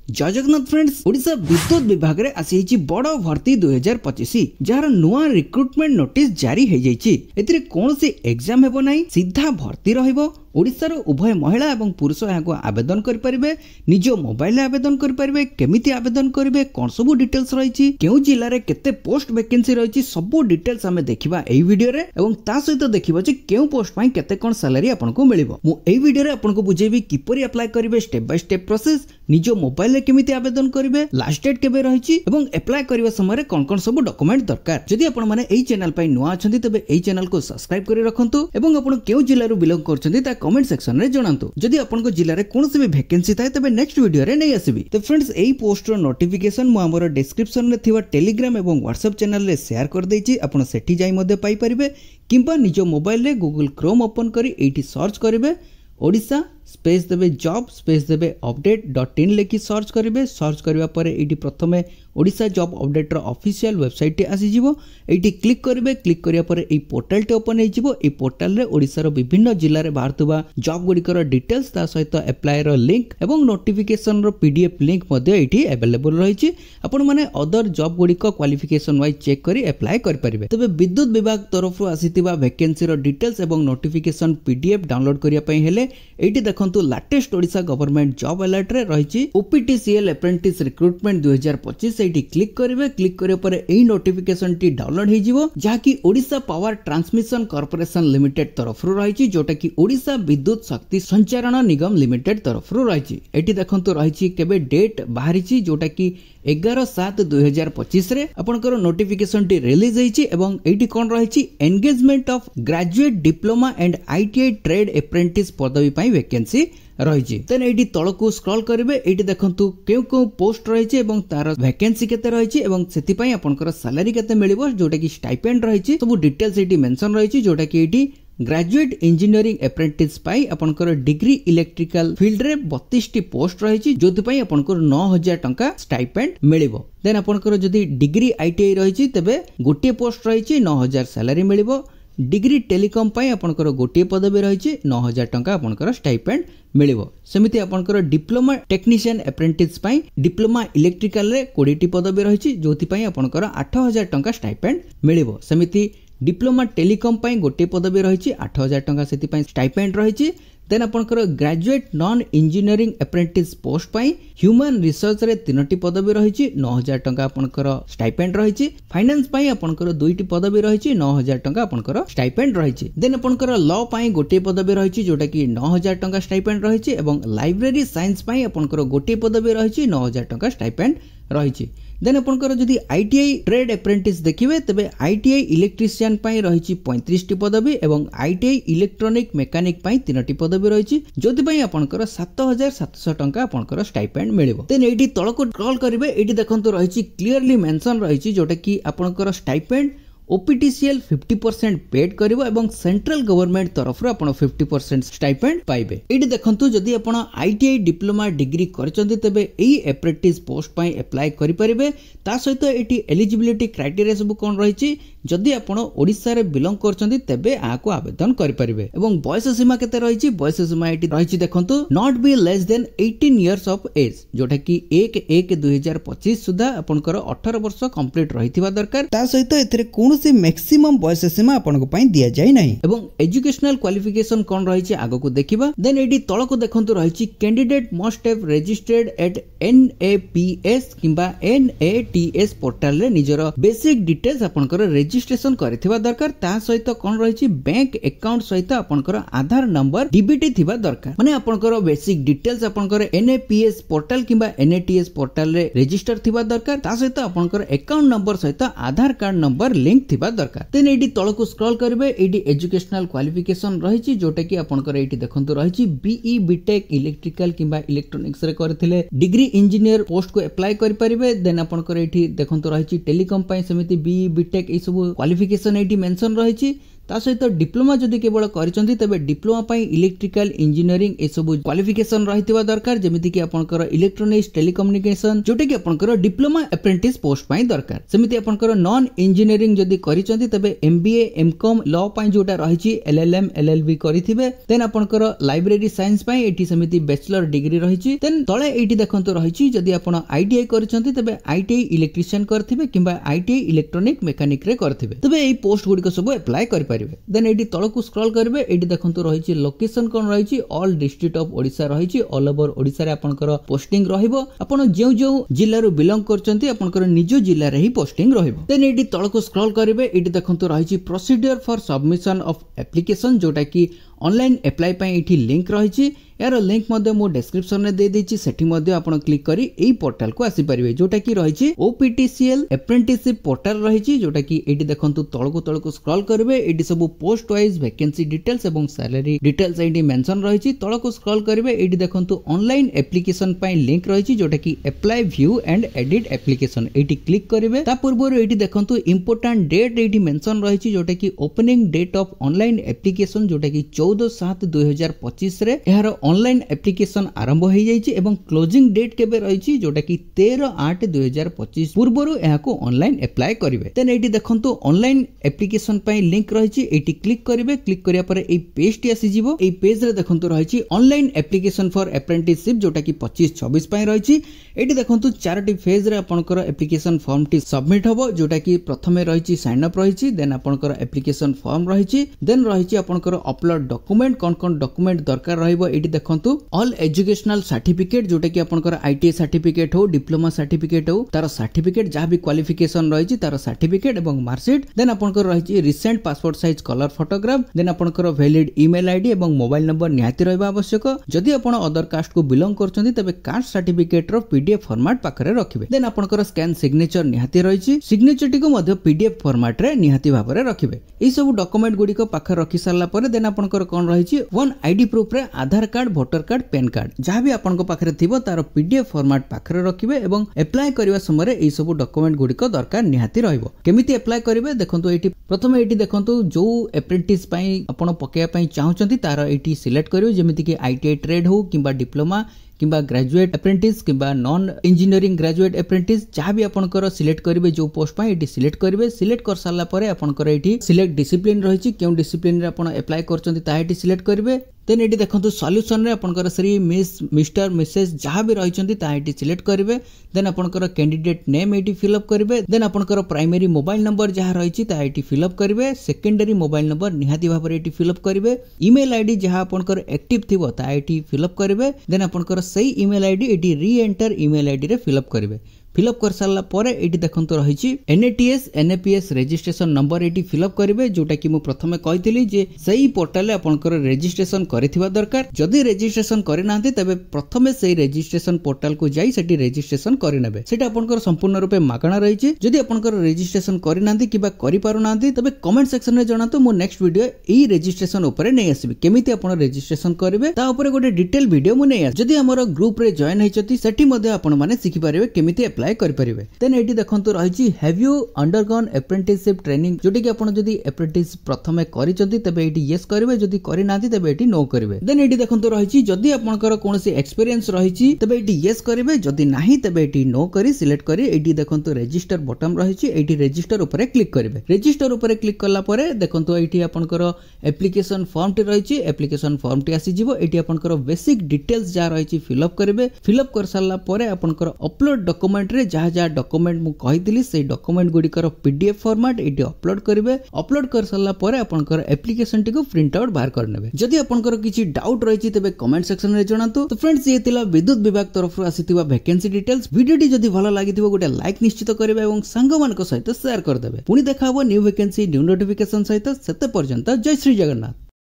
जय जगन्नाथ फ्रेंड्स ओडिशा विद्युत विभाग रे आसी बड़ भर्ती 2025 जार नुआ रिक्रुटमेंट नोटिस जारी हो जाइए कौन सी एग्जाम हेबो नाही सीधा भर्ती रहिबो। ओडिशार उभय महिला एवं पुरुष यहाँ आवेदन करें निज मोबाइल आवेदन करें केमिति आवेदन करेंगे कौन सब डिटेल्स रही क्यों जिले में केते पोस्ट वैकेंसी रही सब डिटेल्स आम देखा यही वीडियो रे एवं ता सहित देखा क्यों पोस्ट पाई केते कौन सैलरी आपको मिलिबो। मु एही वीडियो रे आपको बुझेबी किपरि अप्लाई करेंगे स्टेप बाय स्टेप प्रोसेस निज मोबाइल रे केमिति आवेदन करेंगे लास्ट डेट केबे रही एवं अप्लाई करबा समय कौन कौन सब डॉक्यूमेंट दरकार। जदि आपण माने एही चैनल पई नुआ अछंती तबे एही चैनल को सब्सक्राइब करि रखंतु एवं आपण केउ जिल्ला रो बिलोंग करछंती ता कमेंट सेक्शन रे जणांतु। जदि आपनको जिल्ला रे कोनोसी भी वैकेंसी थाए तबे नेक्स्ट वीडियो रे नै आसीबी। तो फ्रेंड्स एही पोस्ट रो नोटिफिकेशन मु हमर डिस्क्रिप्शन रे थिवा टेलीग्राम एवं व्हाट्सएप चैनल रे शेयर कर देछि आपण सेठी जाई मध्ये पाई परिबे किंबा निज मोबाइल रे गूगल क्रोम ओपन करी एठी सर्च करिवे ओडिशा स्पेस देबे जॉब स्पेस देबे update.in लेखि सर्च करेंगे। सर्च करबा परे एटी प्रथमे ओडिशा जॉब अपडेट रो ऑफिशियल वेबसाइट आसी जिवो एटी क्लिक करेंगे। क्लिक करिया परे ए पोर्टल टे ओपन हे जिवो। ए पोर्टल रे ओडिसा रो विभिन्न जिल्ला रे बाहरतुबा जॉब गुडिकर डिटेल्स ता सहित अप्लाई रो लिंक एवं नोटिफिकेशन रो पीडीएफ लिंक मध्ये एटी अवेलेबल रहिछि। आपण माने अदर जॉब गुडिक क्वालिफिकेशन वाइज चेक करी अप्लाई कर परिबे। तबे विद्युत विभाग तरफ रो आसीतिबा वैकेंसी रो डिटेल्स एवं नोटिफिकेशन पीडीएफ डाउनलोड करिया पई हेले एटी देखंतु latest Odisha government job alert रे रहिछि ओपीटीसीएल अप्रेंटिस रिक्रुटमेंट 2025 एटी क्लिक करेंगे। क्लिक करिया परे एही नोटिफिकेशन टी डाउनलोड हे जिवो जाकी Odisha power transmission corporation limited तरफ रो रहिछि जोटा की ओडिशा विद्युत शक्ति संचारण निगम लिमिटेड तरफ रो रहिछि। एटी देखंतु रहिछि केबे डेट बाहरिछि जोटा की 11/7/2025 रे आपनकर नोटिफिकेशन टी रिलीज हेछि एवं एटी कोन रहिछि engagement of graduate diploma and ITI trade apprentice पदवी पई वैकेंसी रही। देन एटी तळकू स्क्रॉल करेंगे एटी देखंतु केउ केउ पोस्ट रही एवं तार वैकेंसी केते रही एवं सेति पई आपनकर सैलरी केते मिलिबो जोटा की स्टाइपेंड रही सब डिटेल्स एटी मेंशन रही जोटा की एटी ग्रेजुएट इंजीनियरिंग अप्रेंटिस पाई आपनकर डिग्री इलेक्ट्रिकल फील्ड रे 32 टी पोस्ट रही जोथि पई आपनकर 9000 टंका स्टाइपेंड मिलिबो। देन आपनकर जदी डिग्री आईटीआई रही तबे गोटे पोस्ट रही 9000 सैलरी मिलिबो। डिग्री टेलीकॉम पाई आपनकर गोटे पदवी रही 9000 टंका आपनकर स्टाइपेंड मिलिबो। सेमिति आपनकर डिप्लोमा टेक्नीशियन अप्रेंटिस पाई डिप्लोमा इलेक्ट्रिकल रे 20 टी पदवी रही जोथि पई आपनकर 8000 टंका स्टाइपेंड मिलिबो। सेमिति डिप्लोमा टेलीकॉम पाई गोटे पदवी रही 8000 टंका सेति पाई स्टाइपेंड रही। देन आपनकर graduate non engineering apprentice post पाई ह्यूमन रिसर्च रे 3टी पदवी रही 9000 टंका आपनकर स्टाइपेंड रही। फाइनेंस पाई आपनकर 2टी पदवी रही 9000 टंका आपनकर स्टाइपेंड रही। देन आपनकर लॉ पाई गोटे पदवी रही जोटा की 9000 टंका स्टाइपेंड रही एवं लाइब्रेरी साइंस पाई आपनकर गोटे पदवी रही 9000 टंका स्टाइपेंड रही। देन आपनकर जदि आईटीआई ट्रेड अप्रेंटिस देखिबे तबे आईटीआई इलेक्ट्रिशियन पाई रही 35 टी पदवी एवं आईटीआई इलेक्ट्रॉनिक मैकेनिक पाई 3टी पदवी रही जोथि पई आपनकर 7700 टंका आपनकर स्टाइपेंड मिलिबो। देन एटी तळको स्क्रॉल करिवे एटी देखंतु रही क्लियरली मेंशन रही जोटा की आपनकर स्टाइपेंड ओपीटीसीएल 50% पेड करिवो एवं सेंट्रल गवर्नमेंट तरफ रो आपण 50% स्टाइपेंड पाइबे। एटी देखंतु जदि आपण आईटीआई डिप्लोमा डिग्री करचंती तबे एही अप्रेंटिस पोस्ट पई अप्लाई करि परिबे। ता सहित एटी एलिजिबिलिटी क्राइटेरिया सब कोन रहिछि जदि आपण ओडिसा रे बिलोंग करचंती तबे आको आवेदन करि परिबे एवं बयस सीमा केते रहिछि बयस सीमा एटी रहिछि देखंतु not be less than 18 years of age जोटा की 1/1/2025 सुधा आपनकर 18 वर्ष कंप्लीट रहिथिबा दरकार। ता सहित एथिरे कोन से मैक्सिमम बयस सीमा आपनको पई दिया जाय नाही एवं एजुकेशनल क्वालिफिकेशन कोन रहिछि आगो को देखिबा। देन एटी तळको देखंतु रहिछि candidate must have registered at NAPS किंबा NATS पोर्टल रे निजर बेसिक डिटेल्स आपनकर रजिस्ट्रेशन करथिबा दरकार। ता सहित कोन रहिछि बैंक अकाउंट सहित आपनकर आधार नंबर डीबीटी थिबा दरकार माने आपनकर बेसिक डिटेल्स आपनकर NAPS पोर्टल किंबा NATS पोर्टल रे रजिस्टर थिबा दरकार। ता सहित आपनकर अकाउंट नंबर सहित आधार कार्ड नंबर लिंक थिबा दरकार। देन एटी तळको स्क्रॉल करिवे एटी एजुकेशनल क्वालिफिकेशन रहिछि जोटा की आपनकर एटी देखंतु रहिछि बीई बीटेक इलेक्ट्रिकल किंबा इलेक्ट्रोनिक्स रे करथिले डिग्री इंजीनियर पोस्ट को अप्लाई करि परिबे। देन आपनकर एटी देखंतु रहिछि टेलीकॉम पई समिति बीई बीटेक ए सब क्वालिफिकेशन एटी मेंशन रहिछि। ता सहित डिप्लोमा जदि केवल करिसंती तबे डिप्लोमा पई इलेक्ट्रिकल इंजीनियरिंग ए सब क्वालिफिकेशन रहितबा दरकार जेमिति कि आपनकर इलेक्ट्रोनिक्स टेलीकम्युनिकेशन जोटे कि आपनकर डिप्लोमा अप्रेंटिस पोस्ट पई दरकार सेमिति आपनकर नॉन इंजीनियरिंग जदि करिसंती तबे एमबीए एमकॉम लॉ पई जोटा रहिछि एलएलएम एलएलबी करिथिबे देन आपनकर लाइब्रेरी साइंस पई एठी सेमिति बैचलर डिग्री रहिछि देन तळे एठी देखंतो रहिछि जदि आपण आईटीआई करिसंती तबे आईटीआई इलेक्ट्रिशियन करथिबे किबा आईटीआई इलेक्ट्रॉनिक मैकेनिक रे करथिबे तबे एई पोस्ट गुडी को सब अप्लाई करि परिबे देन एठी तळकु स्क्रॉल करबे एठी देखंतो रहिछि लोकेशन कोन रहिछि ऑल डिस्ट्रिक्ट ऑफ ओडिसा रहिछि ऑल ओवर ओडिसा रे आपनकर पोस्टिंग रहिबो आपण जेउ जेउ जिल्ला रो बिलोंग करचंती आपनकर निजो जिल्ला रे ही पोस्टिंग रहिबो देन एठी तळकु स्क्रॉल करबे एठी देखंतो रहिछि procedure for submission of application जोटा कि ऑनलाइन अप्लाई पई एठी लिंक रहिछि यार लिंक मध्य मो डिस्क्रिप्शन में दे देछि सेठी मध्य आपण क्लिक करी एई पोर्टल को आसी परिबे जोटा कि रहिछि ओपीटीसीएल अप्रेंटिसशिप पोर्टल रहिछि जोटा कि एठी देखंतु तळको स्क्रॉल करबे एठी सब पोस्ट वाइज वैकेंसी डिटेल्स एवं सैलरी डिटेल्स एठी मेंशन रहिछि तळको स्क्रॉल करबे एठी देखंतु ऑनलाइन एप्लीकेशन पई लिंक रहिछि जोटा कि apply view and edit application एठी क्लिक करबे ता पूर्वरो एठी देखंतु इंपोर्टेंट डेट एठी मेंशन रहिछि जोटा कि opening date of online application जोटा कि 14/7/2025 रे एहार ऑनलाइन एप्लीकेशन आरंभ हो जाइछि एवं क्लोजिंग डेट केबे रहिछि जोटा कि 13/8/2025 पूर्वरो एहाको ऑनलाइन अप्लाई करिवे देन एठी देखंतु ऑनलाइन एप्लीकेशन पई लिंक रहिछि एठी क्लिक करिवे क्लिक करिया परे एई पेज टी आसी जिवो एई पेज रे देखंतु रहिछि ऑनलाइन एप्लीकेशन फॉर अप्रेंटिसशिप जोटा कि 25-26 पई रहिछि एठी देखंतु चारटी फेज रे आपनकर एप्लीकेशन फॉर्म टी सबमिट हबो जोटा कि प्रथमे रहिछि साइन अप रहिछि देन आपनकर एप्लीकेशन फॉर्म रहिछि देन रहिछि आपनकर अपलोड डॉक्यूमेंट कोन डॉक्यूमेंट दरकार रहइबो एठी देखंतु ऑल एजुकेशनल सर्टिफिकेट जोटा कि आपनकर आईटीआई सर्टिफिकेट हो डिप्लोमा सर्टिफिकेट हो तार सर्टिफिकेट जहां भी क्वालिफिकेशन रहिछि तार सर्टिफिकेट एवं मार्कशीट देन आपनकर रहिछि recent passport size colour photograph then आपनकर वैलिड ईमेल आईडी एवं मोबाइल नंबर निहाती रहबा आवश्यक जदि आपण अदर कास्ट को बिलोंग करछन्ती तबे कास्ट सर्टिफिकेट रो पीडीएफ फॉर्मेट पाखरे रखिबे देन आपनकर स्कैन सिग्नेचर निहाती रहिछि सिग्नेचर टी को मध्य पीडीएफ फॉर्मेट रे निहाती भाबरे रखिबे ई सब डॉक्यूमेंट गुडी को पाखरे रखि सारला परे देन आपनकर कोन रहिछि वन आईडी प्रूफ रे Aadhaar card voter card PAN card जहां भी आपन को पाखरे थिबो तार पीडीएफ फॉर्मेट पाखरे रखिबे एवं अप्लाई करिवा समय एई सब डॉक्यूमेंट गुडी को दरकार निहाती रहइबो केमिति अप्लाई करिवे देखंतु एठी प्रथमे एठी देखंतु जो अप्रेंटिस पई आपण पकेया पई चाहउचंती तार एठी सिलेक्ट करियो जेमिति कि आईटीआई ट्रेड हो किबा डिप्लोमा किबा ग्रेजुएट अप्रेंटिस किबा नॉन इंजीनियरिंग ग्रेजुएट अप्रेंटिस जहां भी आपनकर सिलेक्ट करिवे जो पोस्ट पई एठी सिलेक्ट करिवे सिलेक्ट कर सारला परे आपनकर एठी सिलेक्ट डिसिप्लिन रहिछि केउ डिसिप्लिन रे आपण अप्लाई करचंती ता एठी सिलेक्ट करिवे देन एठी देखंतु सॉल्यूशन रे आपनकर श्री मिस मिस्टर मिसेस जहां भी रहिचंती ता एठी सिलेक्ट करिवे देन आपनकर कैंडिडेट नेम एठी फिल अप करिवे देन आपनकर प्राइमरी मोबाइल नंबर जहां रहिछि ता एठी फिल अप करिवे सेकेंडरी मोबाइल नंबर निहाती भाबरे एठी फिल अप करिवे ईमेल आईडी जहां आपनकर एक्टिव थिबो ता एठी फिल अप करिवे देन आपनकर सही ईमेल आईडी एठी री एंटर ईमेल आईडी रे फिल अप करिवे फिल अप कर सारला परे एठी देखंतो रहिछि एनएटीएस एनएपीएस रजिस्ट्रेशन नंबर एठी फिल अप करिवे जोटा कि मु प्रथमे कहितली जे सही पोर्टल रे आपनकर रजिस्ट्रेशन करिथिबा दरकार जदि रजिस्ट्रेशन करि नांती तबे प्रथमे सही रजिस्ट्रेशन पोर्टल को जाई सेठी रजिस्ट्रेशन करि नेबे सेटा आपनकर संपूर्ण रूपे मागणा रहिछि जदि आपनकर रजिस्ट्रेशन करि नांती किबा करि पारु नांती तबे कमेंट सेक्शन रे जणातो मु नेक्स्ट वीडियो एई रजिस्ट्रेशन ऊपर नै आसीबी केमिति आपण रजिस्ट्रेशन करिवे ता ऊपर गोटे डिटेल वीडियो मु नै आसी जदि हमर ग्रुप रे जॉइन हैचती सेठी मध्ये आपण माने सिखि पारिबे केमिति अप्लाई करि परिबे देन एठी देखंतु रहिछि have you undergone apprenticeship training जोटी कि आपण जदि अप्रेंटिस प्रथमे करिचंती तबे एठी यस करिवे जदि करि नांती तबे एठी नो करिवे देन एठी देखंतु रहिछि जदि आपनकर कोनोसी एक्सपीरियंस रहिछि तबे एठी यस करिवे जदि नाही तबे एठी नो करि सिलेक्ट करि एठी देखंतु रजिस्टर बटन रहिछि एठी रजिस्टर ऊपर क्लिक करिवे रजिस्टर ऊपर क्लिक करला परे देखंतु एठी आपनकर एप्लीकेशन फॉर्म टी रहिछि एप्लीकेशन फॉर्म टी आसी जिवो एठी आपनकर बेसिक डिटेल्स जा रहिछि फिल अप करिवे फिल अप कर सारला परे आपनकर अपलोड डॉक्यूमेंट रे जहा जहा डॉक्यूमेंट मु कहितली से डॉक्यूमेंट गुडी कर पीडीएफ फॉर्मेट एटी अपलोड करिवे अपलोड कर सारला परे आपनकर एप्लीकेशन टी को प्रिंट आउट बाहर कर नेबे जदि आपनकर किछि डाउट रहिछि तबे कमेंट सेक्शन रे जणातु तो फ्रेंड्स ये तिला विद्युत विभाग तरफ आसीतिबा वैकेंसी डिटेल्स वीडियो टी जदि भलो लागिथिबो गोटे लाइक निश्चित करिवे एवं संग मानक सहित शेयर कर देबे पुनी देखाबो न्यू वैकेंसी न्यू नोटिफिकेशन सहित सेते पर्यंत जय श्री जगन्नाथ।